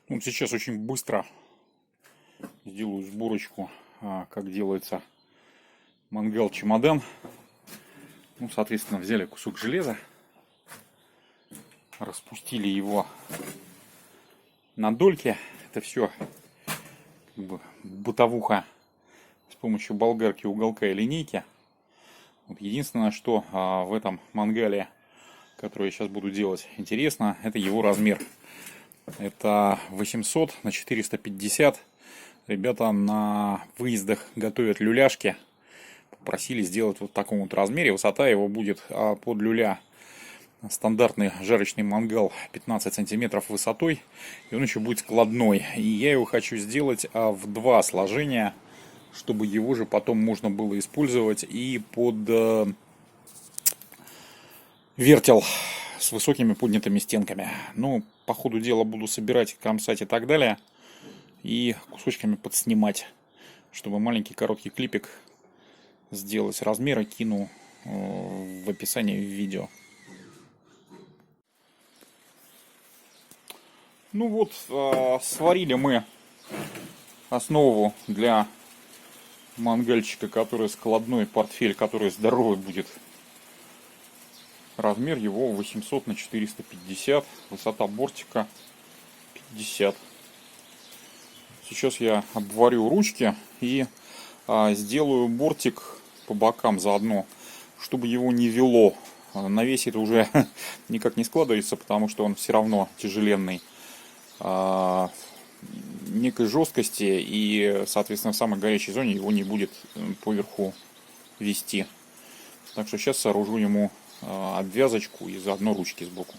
Вот сейчас очень быстро сделаю сборочку, как делается мангал-чемодан. Ну, соответственно, взяли кусок железа, распустили его на дольки. Это все как бы бытовуха с помощью болгарки, уголка и линейки. Вот единственное, что в этом мангале, который я сейчас буду делать, интересно, это его размер. Это 800 на 450. Ребята на выездах готовят люляшки. Попросили сделать вот в таком вот размере. Высота его будет под люля. Стандартный жарочный мангал 15 сантиметров высотой. И он еще будет складной. И я его хочу сделать в два сложения, чтобы его же потом можно было использовать и под вертел с высокими поднятыми стенками. Ну, по ходу дела буду собирать, кромсать и так далее. И кусочками подснимать, чтобы маленький короткий клипик сделать. Размеры кину в описании видео. Ну вот, сварили мы основу для мангальчика, который складной, портфель, который здоровый будет. Размер его 800 на 450, высота бортика 50. Сейчас я обварю ручки и сделаю бортик по бокам заодно, чтобы его не вело. На весе это уже никак не складывается, потому что он все равно тяжеленный. Некой жесткости и, соответственно, в самой горячей зоне его не будет поверху вести. Так что сейчас сооружу ему обвязочку и заодно ручки сбоку.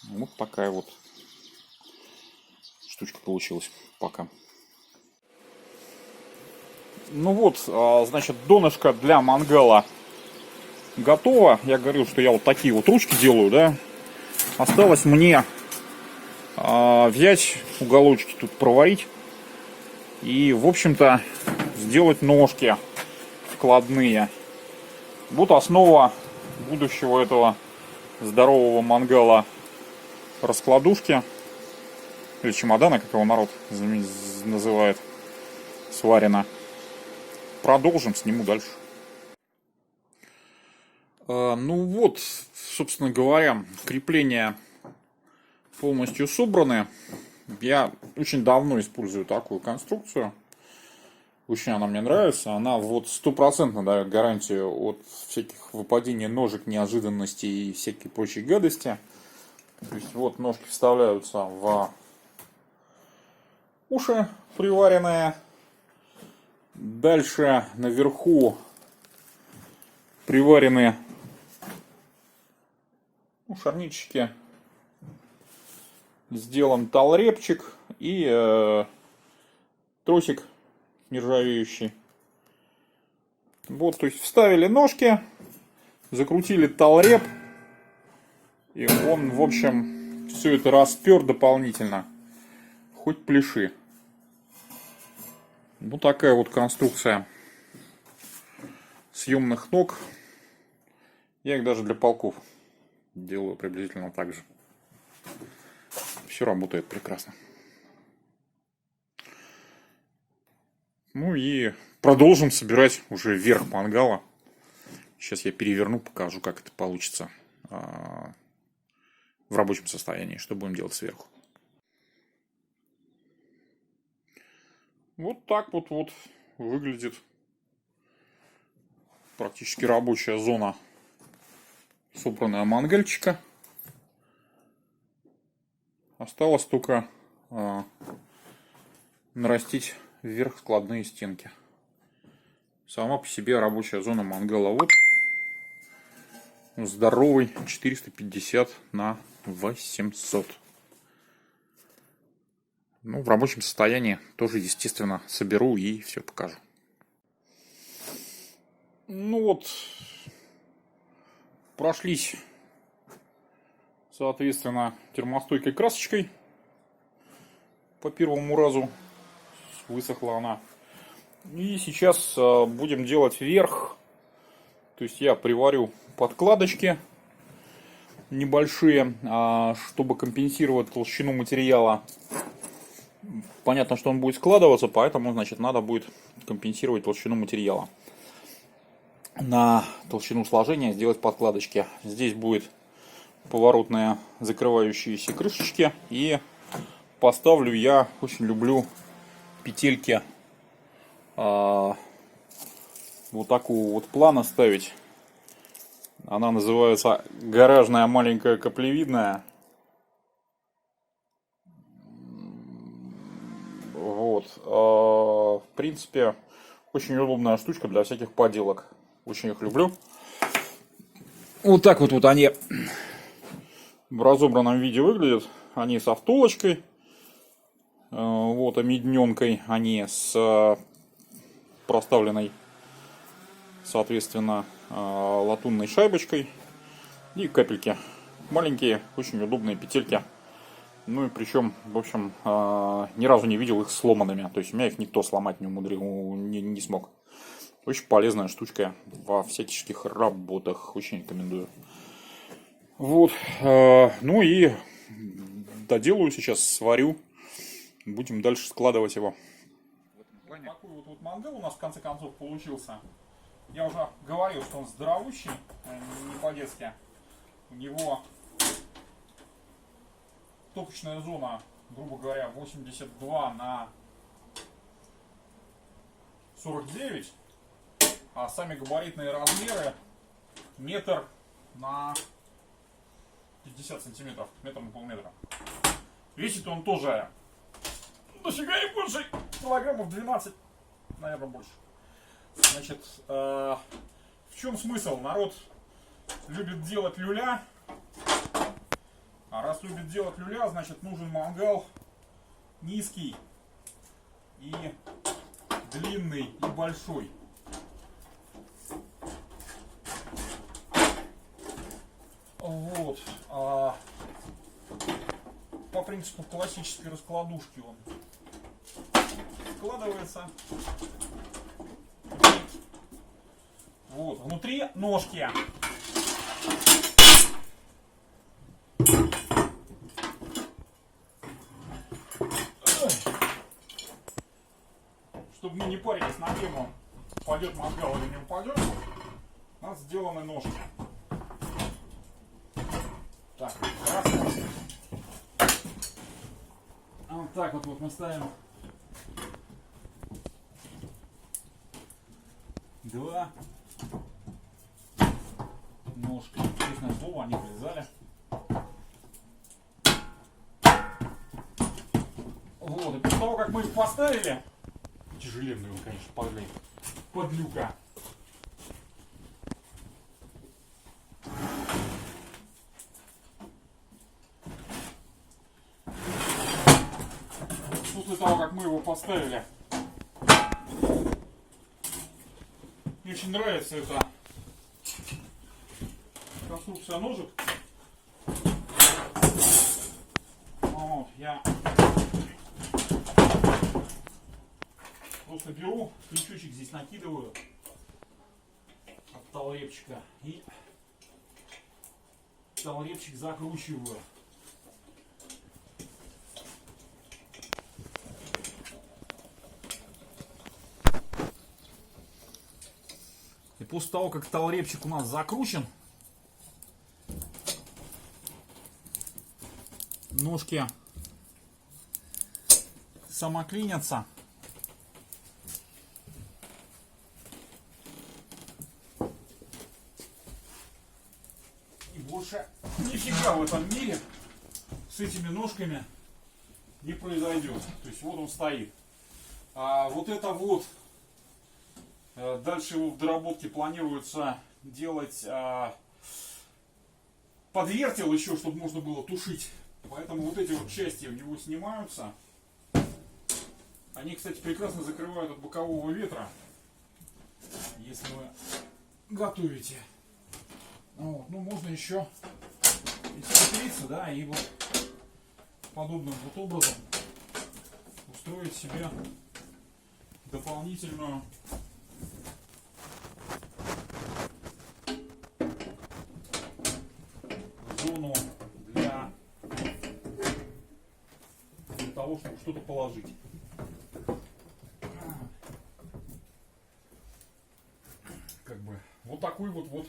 Вот такая вот штучка получилась пока. Ну вот, значит, донышко для мангала готово. Я говорил, что я вот такие вот ручки делаю, да. Осталось мне взять уголочки тут проварить и, в общем-то, сделать ножки складные. Вот основа будущего этого здорового мангала раскладушки или чемодана, как его народ называет, сварено. Продолжим, сниму дальше. Ну вот, собственно говоря, крепления полностью собраны. Я очень давно использую такую конструкцию. Очень она мне нравится. Она вот стопроцентно дает гарантию от всяких выпадений ножек, неожиданностей и всякой прочей гадости. То есть вот ножки вставляются в уши приваренные. Дальше наверху приварены шарнирчики. Сделан талрепчик и тросик нержавеющий. Вот, то есть вставили ножки, закрутили талреп, и он, в общем, все это распер дополнительно. Хоть пляши. Вот такая вот конструкция съемных ног. Я их даже для полков делаю приблизительно так же. Все работает прекрасно. Ну и продолжим собирать уже верх мангала. Сейчас я переверну, покажу, как это получится в рабочем состоянии, что будем делать сверху. Вот так вот выглядит практически рабочая зона собранная мангальчика. Осталось только нарастить вверх складные стенки. Сама по себе рабочая зона мангала вот. Здоровый 450 на 800. Ну, в рабочем состоянии тоже, естественно, соберу и все покажу. Ну вот, прошлись, соответственно, термостойкой красочкой по первому разу. Высохла она. И сейчас будем делать верх. То есть я приварю подкладочки. небольшие, чтобы компенсировать толщину материала. Понятно, что он будет складываться, поэтому, значит, надо будет компенсировать толщину материала. На толщину сложения сделать подкладочки. Здесь будет поворотные закрывающиеся крышечки. И поставлю, я очень люблю петельки вот такого вот плана ставить. Она называется гаражная маленькая каплевидная. Вот. В принципе, очень удобная штучка для всяких поделок. Очень их люблю. Вот так вот они в разобранном виде выглядят. Они со втулочкой. Вот, омедненкой. Они с проставленной, соответственно, латунной шайбочкой. И капельки. Маленькие, очень удобные петельки. Ну и причем, в общем, ни разу не видел их сломанными. То есть у меня их никто сломать не смог. Очень полезная штучка во всяческих работах. Очень рекомендую. Вот. Ну и доделаю сейчас, сварю. Будем дальше складывать его. Такой вот мангал у нас в конце концов получился. Я уже говорил, что он здоровущий, не по-детски. У него топочная зона, грубо говоря, 82 на 49. А сами габаритные размеры метр на 50 сантиметров, метр на полметра. Весит он тоже дофига не больше, килограммов 12, наверное, больше. Значит, в чем смысл? Народ любит делать люля. А раз любит делать люля, значит нужен мангал низкий и длинный и большой. Вот. По принципу классической раскладушки он складывается. Вот. Внутри ножки. Чтобы мы не парились на тему, упадет мангал или не упадет, у нас сделаны ножки. Так, раз. Вот так вот мы ставим два ножки. Честное слово, они влезали. Вот, и после того, как мы их поставили, тяжеленный он, конечно, подлюка. После того, как мы его поставили, мне очень нравится эта конструкция ножек. Вот, я просто беру, крючочек здесь накидываю от талрепчика и талрепчик закручиваю. И после того, как талрепчик у нас закручен, ножки самоклинятся. И больше нифига в этом мире с этими ножками не произойдет. То есть вот он стоит. А вот это вот, дальше его в доработке планируется делать подвертел еще, чтобы можно было тушить. Поэтому вот эти вот части у него снимаются. Они, кстати, прекрасно закрывают от бокового ветра, если вы готовите. Вот. Ну, можно еще исхитриться, да, и вот подобным вот образом устроить себе дополнительную зону того, чтобы что-то положить. Как бы вот такой вот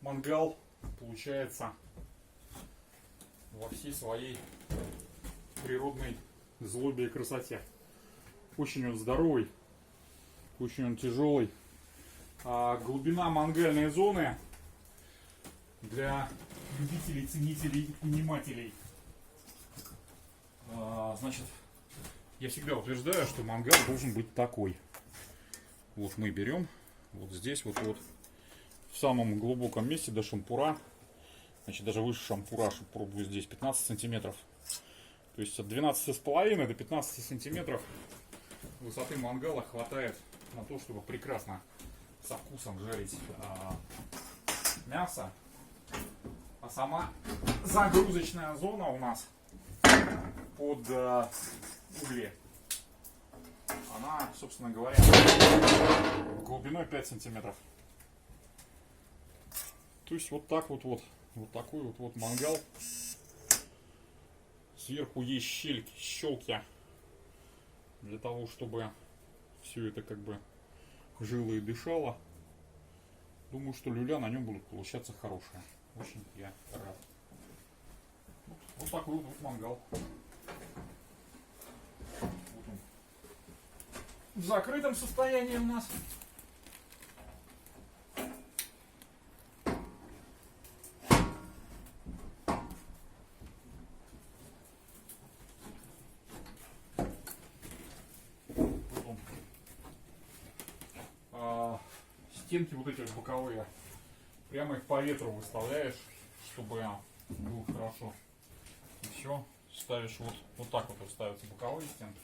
мангал получается во всей своей природной злобе и красоте. Очень он здоровый, очень он тяжелый. А глубина мангальной зоны для любителей, ценителей и понимателей. Значит, я всегда утверждаю, что мангал должен быть такой. Вот мы берем вот здесь вот в самом глубоком месте до шампура, значит даже выше шампура, пробую здесь 15 сантиметров. То есть от 12,5 до 15 сантиметров высоты мангала хватает на то, чтобы прекрасно со вкусом жарить мясо. А сама загрузочная зона у нас под угли, она, собственно говоря, глубиной 5 сантиметров. То есть вот так вот такой вот мангал. Сверху есть щелки для того, чтобы все это как бы жило и дышало. Думаю, что люля на нем будет получаться хорошая. Очень я рад. Вот такой вот мангал. Вот он. В закрытом состоянии у нас. Стенки вот эти вот боковые, прямо их по ветру выставляешь, чтобы было хорошо. И все, ставишь вот так вот ставятся боковые стенки.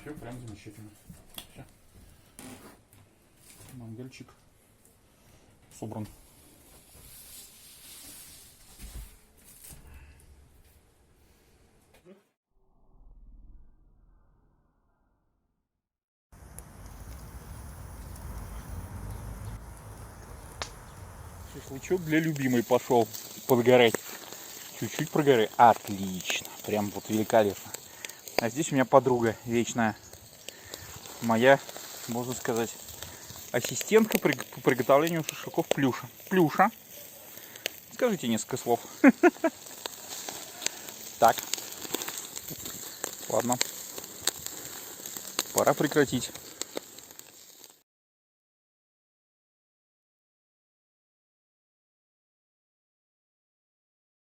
Все прям замечательно. Все. Мангальчик собран. Шашлычок для любимой пошел подгорать. Чуть-чуть прогорает. Отлично. Прям вот великолепно. А здесь у меня подруга вечная. Моя, можно сказать, ассистентка по приготовлению шашлыков Плюша. Плюша. Скажите несколько слов. Так. Ладно. Пора прекратить.